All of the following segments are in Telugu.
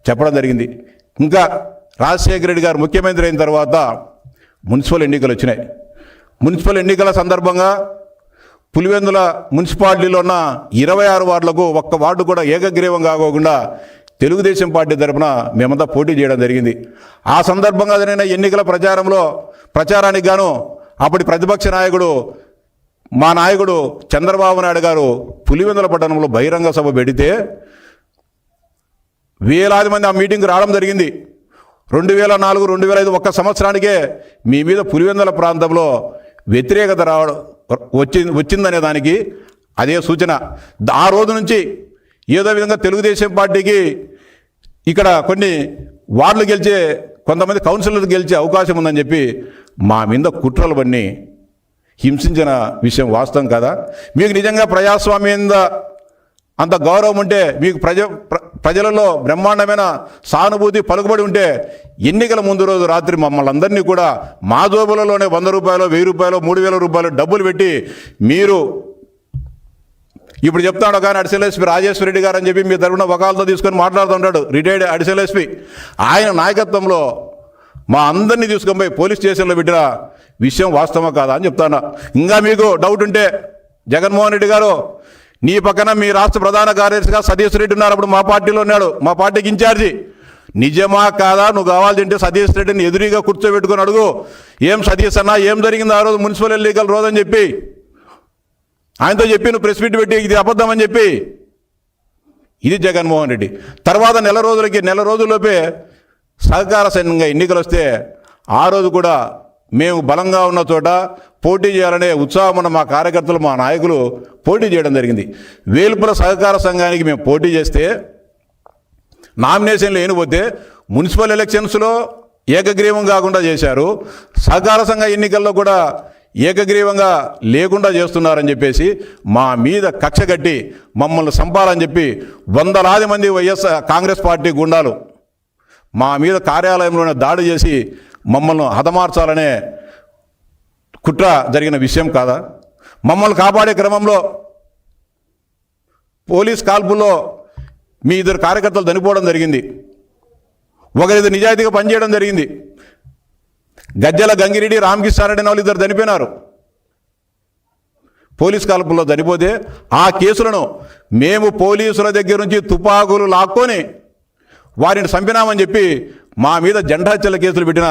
చెప్పడం జరిగింది. ఇంకా రాజశేఖర రెడ్డి గారు ముఖ్యమంత్రి అయిన తర్వాత మున్సిపల్ ఎన్నికలు వచ్చినాయి. మున్సిపల్ ఎన్నికల సందర్భంగా పులివెందుల మున్సిపాలిటీలో ఉన్న 26 వార్డులకు ఒక్క వార్డు కూడా ఏకగ్రీవం కాకోకుండా తెలుగుదేశం పార్టీ తరఫున మేమంతా పోటీ చేయడం జరిగింది. ఆ సందర్భంగా జరిగిన ఎన్నికల ప్రచారానికి గాను అప్పటి ప్రతిపక్ష నాయకుడు మా నాయకుడు చంద్రబాబు నాయుడు గారు పులివెందుల పట్టణంలో బహిరంగ సభ పెడితే వేలాది మంది ఆ మీటింగ్కి రావడం జరిగింది. 2004, 2005 ఒక్క సంవత్సరానికే మీ మీద పులివెందుల ప్రాంతంలో వ్యతిరేకత వచ్చిందనే దానికి అదే సూచన. ఆ రోజు నుంచి ఏదో విధంగా తెలుగుదేశం పార్టీకి ఇక్కడ కొన్ని వార్డులు గెలిచే కొంతమంది కౌన్సిలర్లు గెలిచే అవకాశం ఉందని చెప్పి మా మీద కుట్రలు పన్ని హింసించిన విషయం వాస్తవం కదా? మీకు నిజంగా ప్రజాస్వామ్యం అంత గౌరవం ఉంటే, మీకు ప్రజలలో బ్రహ్మాండమైన సానుభూతి పలుకుబడి ఉంటే ఎన్నికల ముందు రోజు రాత్రి మమ్మల్ని అందరినీ కూడా మా జోబులలోనే 100 రూపాయలు, 1000 రూపాయలు, 3000 రూపాయలు డబ్బులు పెట్టి మీరు ఇప్పుడు చెప్తాడు కానీ అడిషనల్ ఎస్పీ రాజేశ్వర రెడ్డి గారు అని చెప్పి మీ తరఫున వకాలతో తీసుకొని మాట్లాడుతుంటాడు, రిటైర్డ్ అడిషనల్ ఎస్పీ. ఆయన నాయకత్వంలో మా అందరినీ తీసుకొని పోయి పోలీస్ స్టేషన్లో పెట్టిన విషయం వాస్తవమా కాదా అని చెప్తాను. ఇంకా మీకు డౌట్ ఉంటే జగన్మోహన్ రెడ్డి గారు నీ పక్కన మీ రాష్ట్ర ప్రధాన కార్యదర్శిగా సతీష్ రెడ్డి ఉన్నారు, అప్పుడు మా పార్టీలో ఉన్నాడు, మా పార్టీకి ఇన్ఛార్జి. నిజమా కాదా? నువ్వు కావాలంటే సతీష్ రెడ్డిని ఎదురుగా కూర్చోబెట్టుకొని అడుగు, ఏం సతీష్ అన్నా ఏం జరిగింది ఆ రోజు మున్సిపల్ ఎన్నికల రోజు అని చెప్పి ఆయనతో చెప్పి నువ్వు ప్రెస్ మీట్ పెట్టి ఇది అబద్ధం అని చెప్పి. ఇది జగన్మోహన్ రెడ్డి. తర్వాత నెల రోజుల్లోపే సహకార సంఘంగా ఎన్నికలు వస్తే ఆ రోజు కూడా మేము బలంగా ఉన్న చోట పోటీ చేయాలనే ఉత్సాహం ఉన్న మా కార్యకర్తలు, మా నాయకులు పోటీ చేయడం జరిగింది. వేల్పుల సహకార సంఘానికి మేము పోటీ చేస్తే నామినేషన్లు ఏనిపోతే మున్సిపల్ ఎలక్షన్స్లో ఏకగ్రీవం కాకుండా చేశారు, సహకార సంఘ ఎన్నికల్లో కూడా ఏకగ్రీవంగా లేకుండా చేస్తున్నారని చెప్పేసి మా మీద కక్ష కట్టి మమ్మల్ని చంపాలని చెప్పి వందలాది మంది కాంగ్రెస్ పార్టీ గుండాలు మా మీద కార్యాలయంలోనే దాడి చేసి మమ్మల్ని హతమార్చాలనే కుట్ర జరిగిన విషయం కాదా? మమ్మల్ని కాపాడే క్రమంలో పోలీస్ కాల్పుల్లో మీ 2 కార్యకర్తలు చనిపోవడం జరిగింది, ఒకరిది నిజాయితీగా పనిచేయడం జరిగింది. గజ్జల గంగిరెడ్డి, రామకృష్ణారెడ్డి వాళ్ళు 2 చనిపోయినారు పోలీస్ కాల్పుల్లో. చనిపోతే ఆ కేసులను మేము పోలీసుల దగ్గర నుంచి తుపాకులు లాక్కొని వారిని చంపినామని చెప్పి మా మీద జెండా హత్యల కేసులు పెట్టిన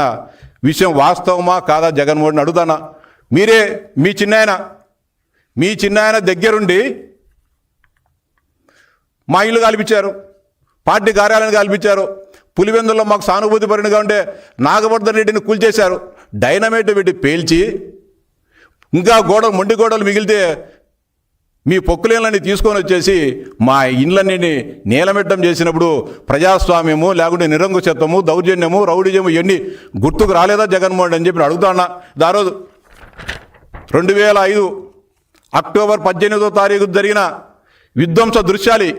విషయం వాస్తవమా కాదా? జగన్మోహన్ అడుగుతానా. మీరే మీ చిన్నాయన దగ్గరుండి మా ఇల్లు కాల్పించారు, పార్టీ కార్యాలయాన్ని కాల్పించారు. పులివెందుల్లో మాకు సానుభూతి పరిణిగా ఉంటే నాగవర్ధన్ రెడ్డిని కూల్చేశారు, డైనమైట్ పెట్టి పేల్చి. ఇంకా మొండి గోడలు మిగిలితే మీ పొక్కులేళ్ళని తీసుకొని వచ్చేసి మా ఇండ్లన్నీ నేలమెట్టం చేసినప్పుడు ప్రజాస్వామ్యము లేకుంటే నిరంకుశత్వము, దౌర్జన్యము, రౌడిజము ఇవన్నీ గుర్తుకు రాలేదా జగన్మోహన్ అని చెప్పి అడుగుతాన్నా. ఆ రోజు 2005 అక్టోబర్ 18వ తారీఖు జరిగిన విధ్వంస దృశ్యాలు,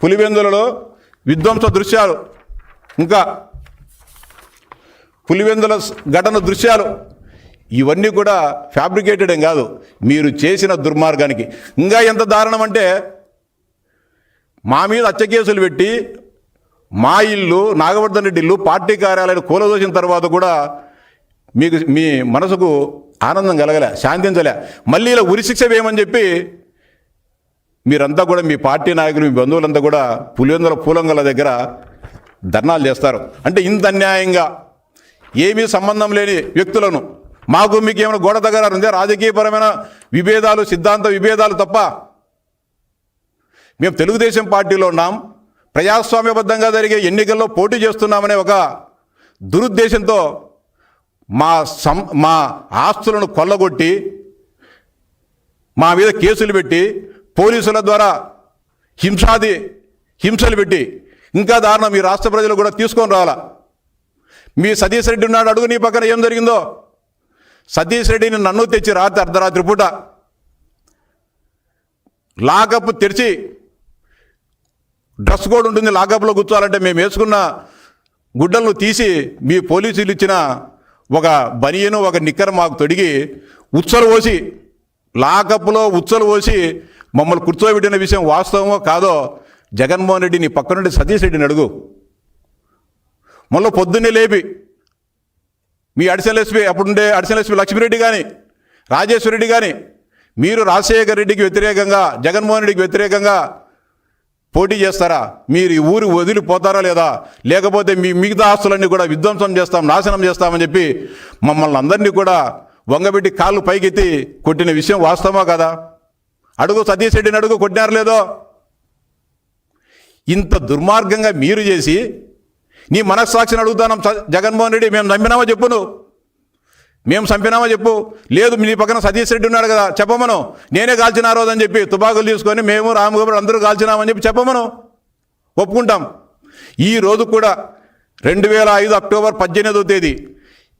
పులివెందులలో విధ్వంస దృశ్యాలు, ఇంకా పులివెందుల ఘటన దృశ్యాలు ఇవన్నీ కూడా ఫ్యాబ్రికేటెడ్ ఏం కాదు, మీరు చేసిన దుర్మార్గానికి. ఇంకా ఎంత దారుణం అంటే మా మీద హత్య కేసులు పెట్టి మా ఇల్లు, నాగవర్ధన్ రెడ్డి ఇల్లు, పార్టీ కార్యాలయాన్ని కూలదోసిన తర్వాత కూడా మీకు మీ మనసుకు ఆనందం కలగలే, శాంతించలే. మళ్ళీ ఇలా ఉరిశిక్ష వేయమని చెప్పి మీరంతా కూడా, మీ పార్టీ నాయకులు, మీ బంధువులంతా కూడా పులివెందుల పూలంగల దగ్గర ధర్నాలు చేస్తారు. అంటే ఇంత అన్యాయంగా ఏమీ సంబంధం లేని వ్యక్తులను, మాకు మీకు ఏమైనా గోడ దగ్గర ఉందే, రాజకీయపరమైన విభేదాలు, సిద్ధాంత విభేదాలు తప్ప మేము తెలుగుదేశం పార్టీలో ఉన్నాం, ప్రజాస్వామ్యబద్ధంగా జరిగే ఎన్నికల్లో పోటీ చేస్తున్నామనే ఒక దురుద్దేశంతో మా ఆస్తులను కొల్లగొట్టి మా మీద కేసులు పెట్టి పోలీసుల ద్వారా హింసలు పెట్టి, ఇంకా దారుణం మీ రాష్ట్ర ప్రజలు కూడా తీసుకొని రావాలా. మీ సతీష్ రెడ్డి ఉన్నాడు, అడుగు నీ పక్కన ఏం జరిగిందో. సతీష్ రెడ్డిని నన్ను తెచ్చి అర్ధరాత్రి పూట లాకప్ తెరిచి, డ్రెస్ కోడ్ ఉంటుంది లాకప్లో కూర్చోవాలంటే, మేము వేసుకున్న గుడ్డలను తీసి మీ పోలీసులు ఇచ్చిన ఒక బనియను, ఒక నిక్కర మాకు తొడిగి లాకప్లో ఉచ్చలు పోసి మమ్మల్ని కూర్చోబెట్టిన విషయం వాస్తవమో కాదో జగన్మోహన్ రెడ్డి నీ పక్క నుండి సతీష్ రెడ్డిని అడుగు. మళ్ళీ పొద్దున్నే లేపి మీ అడిషనల్ ఎస్పీ అప్పుడుండే అడిషనల్ ఎస్పీ లక్ష్మిరెడ్డి కానీ రాజేశ్వరరెడ్డి కానీ మీరు రాజశేఖర రెడ్డికి వ్యతిరేకంగా జగన్మోహన్ రెడ్డికి వ్యతిరేకంగా పోటీ చేస్తారా? మీరు ఈ ఊరు వదిలిపోతారా లేదా? లేకపోతే మీ మిగతా ఆస్తులన్నీ కూడా విధ్వంసం చేస్తాం, నాశనం చేస్తామని చెప్పి మమ్మల్ని అందరినీ కూడా వంగబెట్టి కాళ్ళు పైకెత్తి కొట్టిన విషయం వాస్తవమా కదా? అడుగు సతీష్ రెడ్డిని అడుగు, కొట్టినారు లేదో? ఇంత దుర్మార్గంగా మీరు చేసి నీ మనస్సాక్షిని అడుగుతాం జగన్మోహన్ రెడ్డి, మేము చంపినామా చెప్పు, నువ్వు మేము చంపినామా చెప్పు. లేదు నీ పక్కన సతీష్ రెడ్డి ఉన్నాడు కదా, చెప్పమను నేనే కాల్చిన ఆ రోజని చెప్పి తుపాకులు తీసుకొని మేము రామగోపాల్ అందరూ కాల్చినామని చెప్పి చెప్పమను, ఒప్పుకుంటాం. ఈ రోజు కూడా 2005 అక్టోబర్ 18వ తేదీ,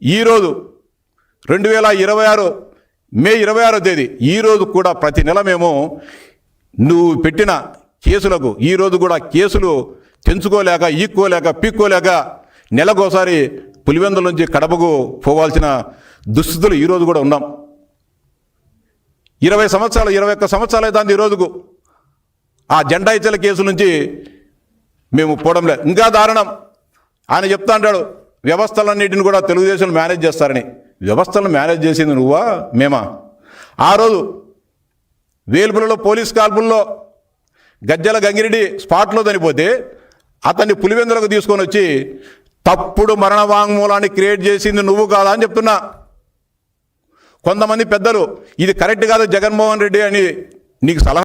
ఈరోజు 2026 మే 26వ తేదీ, ఈరోజు కూడా ప్రతి నెల మేము నువ్వు పెట్టిన కేసులకు ఈరోజు కూడా కేసులు తెంచుకోలేక ఈక్కోలేక పీక్కోలేక నెలకోసారి పులివెందుల నుంచి కడపకు పోవాల్సిన దుస్థితులు ఈరోజు కూడా ఉన్నాం. 21 సంవత్సరాలు అవుతుంది ఈరోజుకు ఆ జెండా ఇచ్చల కేసు నుంచి మేము పోవడం లేదు. ఇంకా దారుణం, ఆయన చెప్తా అంటాడు వ్యవస్థలన్నిటిని కూడా తెలుగుదేశం మేనేజ్ చేస్తారని. వ్యవస్థలను మేనేజ్ చేసింది నువ్వా మేమా? ఆ రోజు వేల్పులలో పోలీస్ కాల్పుల్లో గజ్జల గంగిరెడ్డి స్పాట్లో చనిపోతే అతన్ని పులివెందులకు తీసుకొని వచ్చి తప్పుడు మరణ వాంగ్మూలాన్ని క్రియేట్ చేసింది నువ్వు కాదా అని చెప్తున్నా. కొంతమంది పెద్దలు ఇది కరెక్ట్ కాదు జగన్మోహన్ రెడ్డి అని నీకు సలహా